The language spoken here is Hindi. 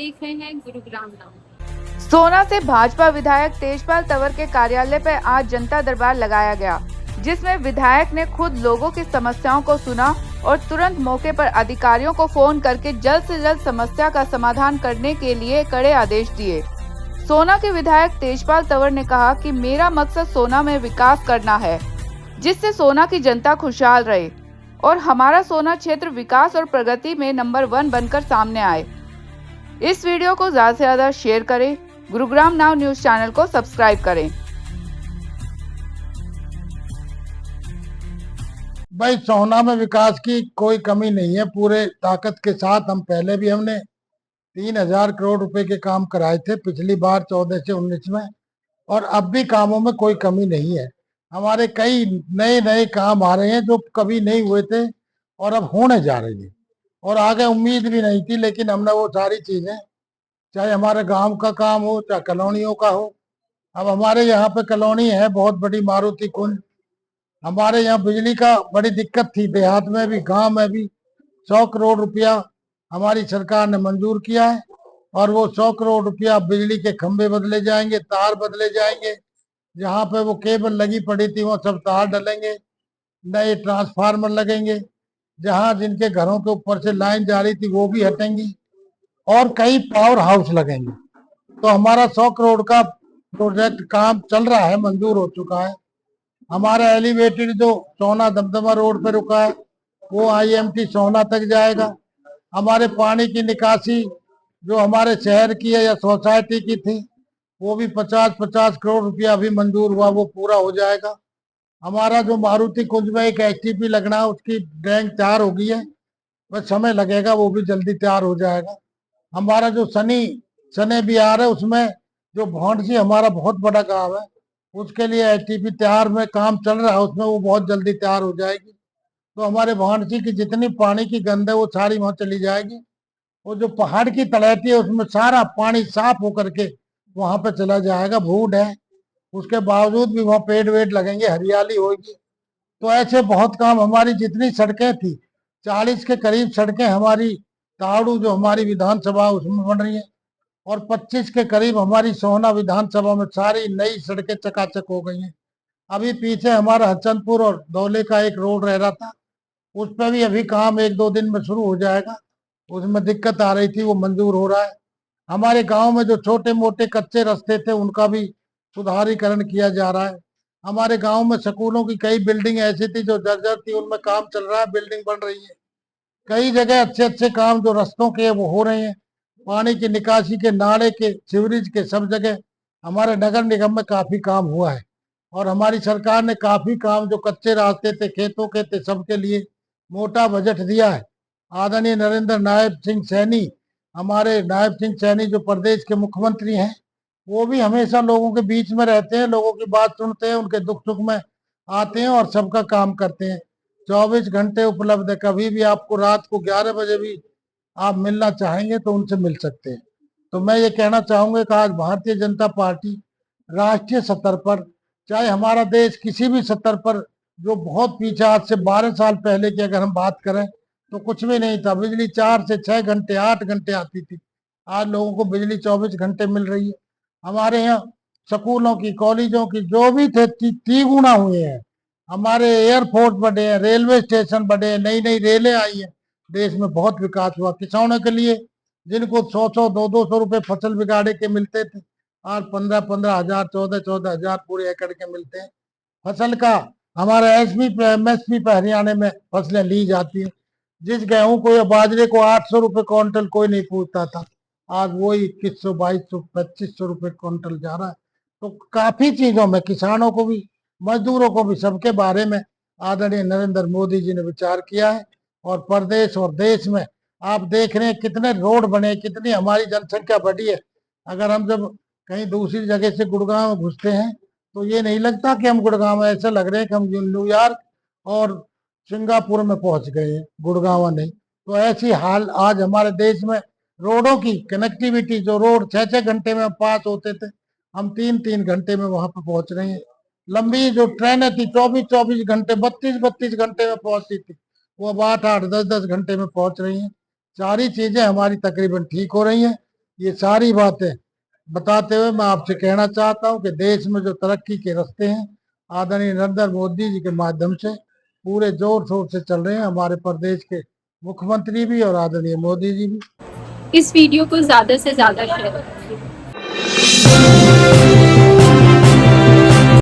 देख रहे हैं गुरुग्राम नाउ। सोना से भाजपा विधायक तेजपाल तंवर के कार्यालय पर आज जनता दरबार लगाया गया, जिसमें विधायक ने खुद लोगों की समस्याओं को सुना और तुरंत मौके पर अधिकारियों को फोन करके जल्द से जल्द समस्या का समाधान करने के लिए कड़े आदेश दिए। सोना के विधायक तेजपाल तंवर ने कहा कि मेरा मकसद सोना में विकास करना है, जिससे सोना की जनता खुशहाल रहे और हमारा सोना क्षेत्र विकास और प्रगति में नंबर 1 बनकर सामने आए। इस वीडियो को ज्यादा से ज्यादा शेयर करें। गुरुग्राम नाउ न्यूज चैनल को सब्सक्राइब करें। भाई, सोना में विकास की कोई कमी नहीं है। पूरे ताकत के साथ हमने 3,000 करोड़ रुपए के काम कराए थे पिछली बार 14 से 19 में, और अब भी कामों में कोई कमी नहीं है। हमारे कई नए नए काम आ रहे हैं जो कभी नहीं हुए थे और अब होने जा रहे हैं, और आगे उम्मीद भी नहीं थी, लेकिन हमने वो सारी चीजें, चाहे हमारे गांव का काम हो चाहे कॉलोनियों का हो। अब हमारे यहाँ पे कॉलोनी है बहुत बड़ी, मारुति कुंज। हमारे यहाँ बिजली का बड़ी दिक्कत थी, देहात में भी गांव में भी। 100 करोड़ रुपया हमारी सरकार ने मंजूर किया है, और वो 100 करोड़ रुपया बिजली के खंभे बदले जाएंगे, तार बदले जाएंगे। जहाँ पे वो केबल लगी पड़ी थी वो सब तार डलेंगे, नए ट्रांसफार्मर लगेंगे। जहाँ जिनके घरों के ऊपर से लाइन जा रही थी वो भी हटेंगी, और कई पावर हाउस लगेंगे। तो हमारा 100 करोड़ का प्रोजेक्ट काम चल रहा है, मंजूर हो चुका है। हमारा एलिवेटेड जो सोना दमदमा रोड पे रुका है वो आईएमटी सोना तक जाएगा। हमारे पानी की निकासी जो हमारे शहर की है या सोसाइटी की थी, वो भी 50-50 करोड़ रुपया अभी मंजूर हुआ, वो पूरा हो जाएगा। हमारा जो मारुति कुंज में एक एसटीपी लगना है, उसकी ड्रेन तैयार हो गई है, बस समय लगेगा, वो भी जल्दी तैयार हो जाएगा। हमारा जो सने बिहार है उसमें जो भौंडसी हमारा बहुत बड़ा गांव है, उसके लिए एसटीपी तैयार में काम चल रहा है, उसमें वो बहुत जल्दी तैयार हो जाएगी। तो हमारे भौंडसी की जितनी पानी की गंद है वो सारी वहां चली जाएगी। वो जो पहाड़ की तलहटी है उसमें सारा पानी साफ होकर के वहां पे चला जाएगा। भूड है, उसके बावजूद भी वहां पेड़ वेड़ लगेंगे, हरियाली होगी। तो ऐसे बहुत काम, हमारी जितनी सड़कें थी 40 के करीब सड़कें हमारी ताड़ू जो हमारी विधानसभा उसमें बन रही है, और 25 के करीब हमारी सोहना विधानसभा में सारी नई सड़कें चकाचक हो गई हैं। अभी पीछे हमारा हसनपुर और धौले का एक रोड रह रहा था, उस पर भी अभी काम 1-2 दिन में शुरू हो जाएगा। उसमें दिक्कत आ रही थी, वो मंजूर हो रहा है। हमारे गांव में जो छोटे मोटे कच्चे रास्ते थे उनका भी सुधारीकरण किया जा रहा है। हमारे गांव में स्कूलों की कई बिल्डिंग ऐसी थी जो जर्जर थी, उनमें काम चल रहा है, बिल्डिंग बन रही है। कई जगह अच्छे अच्छे काम जो रास्तों के वो हो रहे हैं। पानी की निकासी के, नाले के, सीवरेज के, सब जगह हमारे नगर निगम में काफी काम हुआ है। और हमारी सरकार ने काफी काम जो कच्चे रास्ते थे, खेतों के थे, सबके लिए मोटा बजट दिया है। आदरणीय नरेंद्र नायब सिंह सैनी, हमारे नायब सिंह सैनी जो प्रदेश के मुख्यमंत्री हैं, वो भी हमेशा लोगों के बीच में रहते हैं, लोगों की बात सुनते हैं, उनके दुख सुख में आते हैं और सबका काम करते हैं। 24 घंटे उपलब्ध है, कभी भी आपको रात को 11 बजे भी आप मिलना चाहेंगे तो उनसे मिल सकते हैं। तो मैं ये कहना चाहूंगा कि आज भारतीय जनता पार्टी राष्ट्रीय स्तर पर, चाहे हमारा देश किसी भी स्तर पर, जो बहुत पीछे, आज से 12 साल पहले की अगर हम बात करें तो कुछ भी नहीं था। बिजली 4 से 6 घंटे 8 घंटे आती थी, आज लोगों को बिजली 24 घंटे मिल रही है। हमारे यहाँ स्कूलों की, कॉलेजों की जो भी थे तिगुना हुए हैं। हमारे एयरपोर्ट बढ़े हैं, रेलवे स्टेशन बढ़े हैं, नई नई रेलें आई हैं, देश में बहुत विकास हुआ। किसानों के लिए जिनको 100-100 200-200 रुपए फसल बिगाड़े के मिलते थे, आज 15-15 हजार, 14-14 हजार पूरे एकड़ के मिलते हैं। फसल का हमारा एमएसपी पे हरियाणा में फसलें ली जाती है। जिस गेहूं को या बाजरे को 800 रुपए क्विंटल कोई नहीं पूछता था, आज वो 2100, 2200, 2500 रुपए क्विंटल जा रहा है। तो काफी चीजों में किसानों को भी, मजदूरों को भी, सबके बारे में आदरणीय नरेंद्र मोदी जी ने विचार किया है। और प्रदेश और देश में आप देख रहे हैं कितने रोड बने, कितनी हमारी जनसंख्या बढ़ी है। अगर हम जब कहीं दूसरी जगह से गुड़गांव में घुसते हैं तो ये नहीं लगता कि हम गुड़गांव में, ऐसा लग रहा है कि हम न्यूयॉर्क और सिंगापुर में पहुंच गए हैं, गुड़गांव नहीं। तो ऐसी हाल आज हमारे देश में रोडों की कनेक्टिविटी, जो रोड 6-6 घंटे में पास होते थे, हम 3-3 घंटे में वहां पर पहुंच रहे हैं। लंबी जो ट्रेनें थी 24-24 घंटे, 32-32 घंटे में पहुंचती थी, वो अब 8-8, 10-10 घंटे में पहुंच रही हैं। सारी चीजें हमारी तकरीबन ठीक हो रही हैं। ये सारी बातें बताते हुए मैं आपसे कहना चाहता हूं कि देश में जो तरक्की के रास्ते हैं आदरणीय नरेंद्र मोदी जी के माध्यम से पूरे जोर शोर से चल रहे हैं। हमारे प्रदेश के मुख्यमंत्री भी और आदरणीय मोदी जी भी। इस वीडियो को ज़्यादा से ज़्यादा शेयर करें।